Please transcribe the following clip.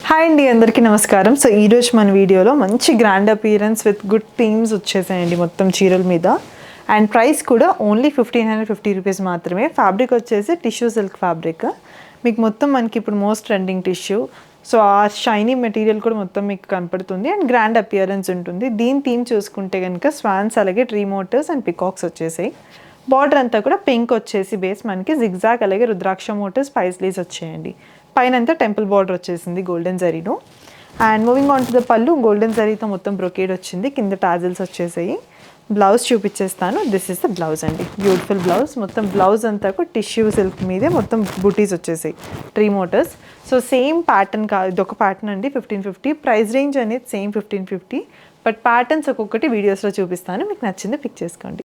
Hi అండి, అందరికీ నమస్కారం. సో ఈరోజు మన వీడియోలో మంచి grand appearance with good themes వచ్చేసాయండి మొత్తం చీరల మీద. అండ్ ప్రైస్ కూడా ఓన్లీ 1550 రూపీస్ మాత్రమే. ఫ్యాబ్రిక్ వచ్చేసి టిష్యూ సిల్క్ ఫ్యాబ్రిక్. మీకు మొత్తం మనకి ఇప్పుడు మోస్ట్ ట్రెండింగ్ టిష్యూ. సో ఆ షైనీ మెటీరియల్ కూడా మొత్తం మీకు కనపడుతుంది అండ్ గ్రాండ్ అపియరెన్స్ ఉంటుంది. దీని థీమ్ చూసుకుంటే కనుక స్వాన్స్, అలాగే ట్రీ మోటివ్స్ అండ్ పికాక్స్ వచ్చేసాయి. బార్డర్ అంతా కూడా పింక్ వచ్చేసి బేస్ మనకి జిగ్జాగ్, అలాగే రుద్రాక్ష మోటివ్స్, పైస్లీస్ వచ్చేయండి. పైన అంతా టెంపుల్ బార్డర్ వచ్చేసింది గోల్డెన్ జరీలో. And moving on to the pallu, golden జరీతో మొత్తం బ్రొకేడ్ వచ్చింది. కింద టాజిల్స్ వచ్చేసాయి. బ్లౌజ్ చూపించేస్తాను. దిస్ ఇస్ ద బ్లౌజ్ అండి, బ్యూటిఫుల్ బ్లౌజ్. మొత్తం బ్లౌజ్ అంతా కూడా టిష్యూ సిల్క్ మీదే మొత్తం బూటీస్ వచ్చేసాయి, tree motives. So same pattern కాదు, ఇది ఒక ప్యాటర్న్ అండి. 1550 ప్రైస్ రేంజ్ అనేది సేమ్ 1550. బట్ ప్యాటర్న్స్ ఒక్కొక్కటి వీడియోస్లో చూపిస్తాను, మీకు నచ్చింది పిక్ చేసుకోండి.